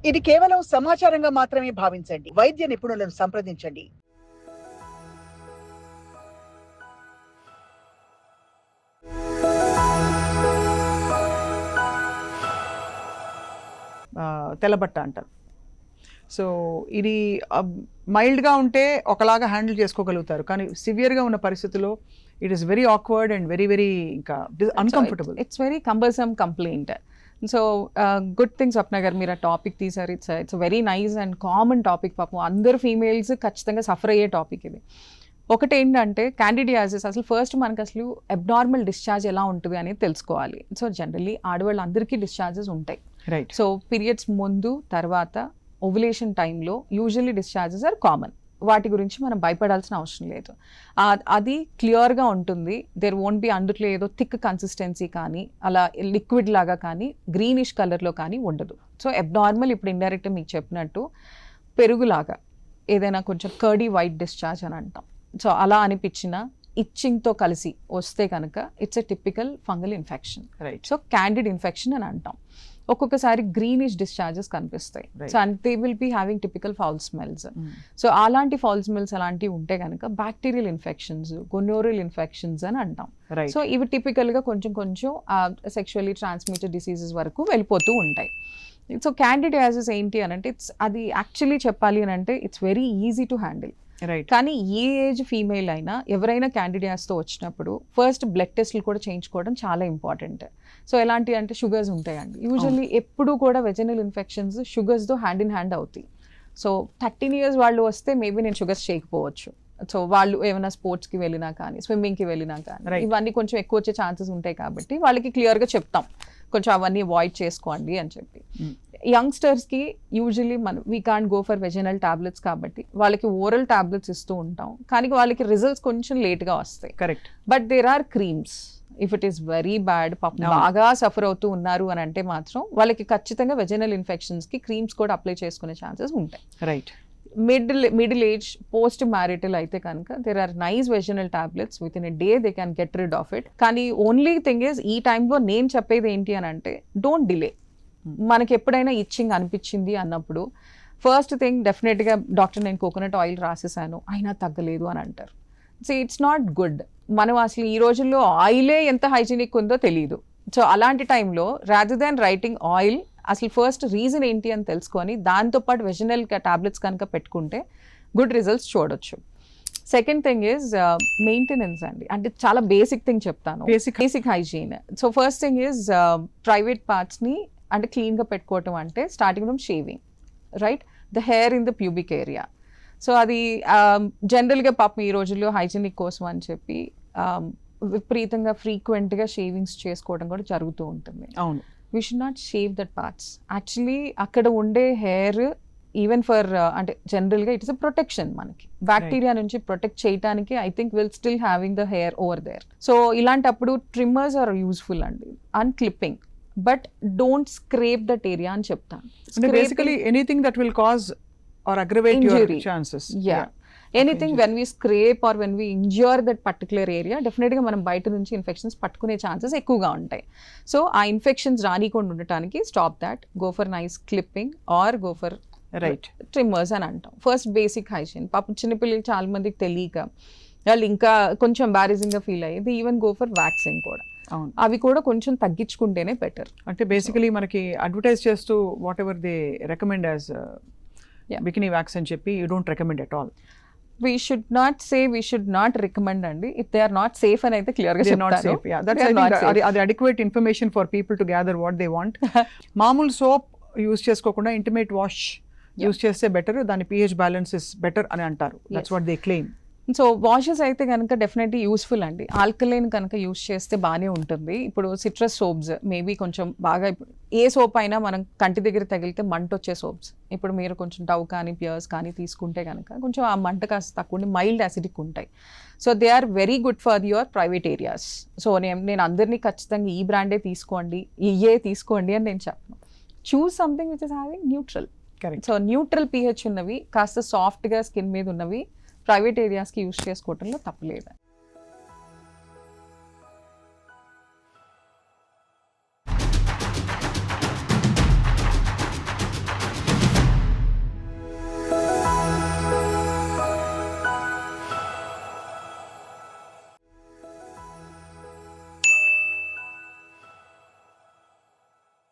ఇది కేవలం సమాచారంగా మాత్రమే భావించండి. వైద్య నిపుణులను సంప్రదించండి. తెల్లబట్ట అంటారు. సో ఇది మైల్డ్గా ఉంటే ఒకలాగా హ్యాండిల్ చేసుకోగలుగుతారు, కానీ సివియర్గా ఉన్న పరిస్థితుల్లో it is very awkward and very very ఇంకా uncomfortable. It's very cumbersome complaint. So good thing Swapna garu మీరు ఆ టాపిక్ తీసారు. It's very nice and common topic. పాపం అందరు ఫీమేల్స్ ఖచ్చితంగా సఫర్ అయ్యే టాపిక్ ఇది. ఒకటి ఏంటంటే క్యాండిడియాసిస్, అసలు ఫస్ట్ మనకు అసలు అబ్నార్మల్ డిశ్చార్జ్ ఎలా ఉంటుంది అనేది తెలుసుకోవాలి. సో జనరల్లీ ఆడవాళ్ళు అందరికీ డిశ్చార్జెస్ ఉంటాయి. రైట్. సో పీరియడ్స్ ముందు తర్వాత ఓవులేషన్ టైంలో యూజువల్లీ డిశ్చార్జెస్ ఆర్ కామన్. వాటి గురించి మనం భయపడాల్సిన అవసరం లేదు. అది క్లియర్గా ఉంటుంది. దేర్ వోంట్ బి అందుట్లో ఏదో థిక్ కన్సిస్టెన్సీ కానీ అలా లిక్విడ్ లాగా కానీ గ్రీనిష్ కలర్లో కానీ ఉండదు. సో అబ్నార్మల్ ఇప్పుడు ఇండైరెక్ట్ మీకు చెప్పినట్టు పెరుగులాగా ఏదైనా కొంచెం కర్డీ వైట్ డిశ్చార్జ్ అని అంటాం. సో అలా అనిపించిన ఇచ్చింగ్తో కలిసి వస్తే కనుక it's a typical fungal infection. Right. So candid infection అని అంటాం. ఒక్కొక్కసారి గ్రీనిష్ డిశ్చార్జెస్ కనిపిస్తాయి. So and they will be having typical foul smells. So అలాంటి ఫౌల్ స్మెల్స్ అలాంటివి ఉంటే కనుక బ్యాక్టీరియల్ ఇన్ఫెక్షన్స్, గొనోరియల్ ఇన్ఫెక్షన్స్ అని అంటాం. సో ఇవి టిపికల్గా కొంచెం కొంచెం సెక్షువల్లీ ట్రాన్స్మిటెడ్ డిసీజెస్ వరకు వెళ్ళిపోతూ ఉంటాయి. సో క్యాండిడియాసిస్ ఏంటి అని అంటే అది యాక్చువల్లీ చెప్పాలి అని అంటే it's very easy to handle. Right. కానీ ఏ ఏజ్ ఫీమేల్ అయినా ఎవరైనా క్యాండిడియాస్తో వచ్చినప్పుడు ఫస్ట్ బ్లడ్ టెస్ట్లు కూడా చేయించుకోవడం చాలా ఇంపార్టెంట్. సో ఎలాంటి అంటే షుగర్స్ ఉంటాయండి. యూజువల్లీ ఎప్పుడు కూడా వెజనల్ ఇన్ఫెక్షన్స్ షుగర్స్తో హ్యాండ్ ఇన్ హ్యాండ్ అవుతాయి. సో 13 years వాళ్ళు వస్తే మేబీ నేను షుగర్స్ చేయకపోవచ్చు. సో వాళ్ళు ఏమైనా స్పోర్ట్స్కి వెళ్ళినా కానీ స్విమ్మింగ్కి వెళ్ళినా కానీ ఇవన్నీ కొంచెం ఎక్కువ వచ్చే ఛాన్సెస్ ఉంటాయి కాబట్టి వాళ్ళకి క్లియర్గా చెప్తాం కొంచెం అవన్నీ అవాయిడ్ చేసుకోండి అని చెప్పి. యంగ్స్టర్స్కి usually we can't go for vaginal tablets కాబట్టి వాళ్ళకి ఓరల్ టాబ్లెట్స్ ఇస్తూ ఉంటాం, కానీ వాళ్ళకి రిజల్ట్స్ కొంచెం లేట్గా వస్తాయి. Correct. But there are creams. If it is very bad, పాపం బాగా సఫర్ అవుతూ ఉన్నారు అని అంటే మాత్రం వాళ్ళకి ఖచ్చితంగా వెజనల్ ఇన్ఫెక్షన్స్కి క్రీమ్స్ కూడా అప్లై చేసుకునే ఛాన్సెస్ ఉంటాయి. Right. Middle age post marital అయితే కనుక there are nice vaginal tablets within a day they can get rid of it. కానీ ఓన్లీ థింగ్ ఈజ్ ఈ టైంలో నేను చెప్పేది ఏంటి అని అంటే డోంట్ డిలే. మనకి ఎప్పుడైనా ఇచ్చింగ్ అనిపించింది అన్నప్పుడు ఫస్ట్ థింగ్ డెఫినెట్గా డాక్టర్ నేను కోకోనట్ ఆయిల్ రాసేసాను అయినా తగ్గలేదు అని అంటారు. So it's not good. మనం అసలు ఈ రోజుల్లో ఆయిలే ఎంత హైజీనిక్ ఉందో తెలియదు. సో అలాంటి టైంలో రాదర్ దాన్ రైటింగ్ ఆయిల్ అసలు ఫస్ట్ రీజన్ ఏంటి అని తెలుసుకొని దాంతోపాటు వెజనల్ టాబ్లెట్స్ కనుక పెట్టుకుంటే గుడ్ రిజల్ట్స్ చూడొచ్చు. సెకండ్ థింగ్ ఈజ్ మెయింటెనెన్స్ అండి. అంటే చాలా బేసిక్ థింగ్ చెప్తాను, basic hygiene. So first thing is private పార్ట్స్ని అంటే క్లీన్గా పెట్టుకోవటం అంటే starting from shaving, right, the hair in the pubic area. So అది జనరల్గా పాపం ఈ రోజుల్లో హైజీనిక్ కోసం అని చెప్పి విపరీతంగా ఫ్రీక్వెంట్గా షేవింగ్స్ చేసుకోవడం కూడా జరుగుతూ ఉంటుంది. అవును. We should not shave that parts. Actually అక్కడ ఉండే హెయిర్ ఈవెన్ ఫర్ అంటే జనరల్గా ఇట్ ఇస్ అ ప్రొటెక్షన్, మనకి బ్యాక్టీరియా నుంచి ప్రొటెక్ట్ చేయడానికి I think will still having the hair over there. So ఇలాంటప్పుడు ట్రిమ్మర్స్ ఆర్ యూస్ఫుల్ అండి and clipping, but don't scrape that area అని చెప్తాను. Basically anything that will cause or aggravate your chances. Anything when we scrape or when we injure that particular area డెఫినెట్గా మనం బయట నుంచి infections పట్టుకునే chances ఎక్కువగా ఉంటాయి. సో ఆ ఇన్ఫెక్షన్స్ రానికుండా ఉండటానికి stop that, go for nice clipping or go for right trimmers అని అంటాం. First basic hygiene. పాపం చిన్నపిల్లలు చాలా మందికి తెలియక వాళ్ళు ఇంకా కొంచెం ఎంబారసింగ్గా ఫీల్ అయ్యేది, ఈవెన్ గో ఫర్ వ్యాక్సింగ్ కూడా. అవి కూడా కొంచెం తగ్గించుకుంటేనే బెటర్. అంటే బేసికలీ మనకి అడ్వర్టైజ్ చేస్తూ whatever they recommend as bikini wax అని చెప్పి you don't recommend at all. We should not say, we should not recommend అండి. If they are not safe అని అయితే క్లియర్గా చెప్తాను. అది adequate information for people to gather what they want. మామూలు soap use చేసుకోకుండా ఇంటిమేట్ వాష్ యూస్ చేస్తే better, దాని pH బ్యాలెన్స్ ఇస్ బెటర్ అని అంటారు. That's what they claim. So washes అయితే కనుక డెఫినెట్లీ యూస్ఫుల్ అండి. ఆల్కలైన్ కనుక యూస్ చేస్తే బాగానే ఉంటుంది. ఇప్పుడు సిట్రస్ సోప్స్ మేబీ కొంచెం బాగా, ఏ సోప్ అయినా మనం కంటి దగ్గర తగిలితే మంట వచ్చే సోప్స్, ఇప్పుడు మీరు కొంచెం డవ్ కానీ పియర్స్ కానీ తీసుకుంటే కనుక కొంచెం ఆ మంట కాస్త తక్కువ ఉండి మైల్డ్ యాసిడిక్ ఉంటాయి. So they are very good for your private areas. So నేను అందరినీ ఖచ్చితంగా ఈ బ్రాండే తీసుకోండి, ఇయే తీసుకోండి అని నేను చెప్పను. Choose something which is having neutral. Correct. So neutral pH ఉన్నవి, కాస్త సాఫ్ట్గా స్కిన్ మీద ఉన్నవి ప్రైవేట్ ఏరియాస్కి యూస్ చేసుకోవడంలో తప్పలేదు.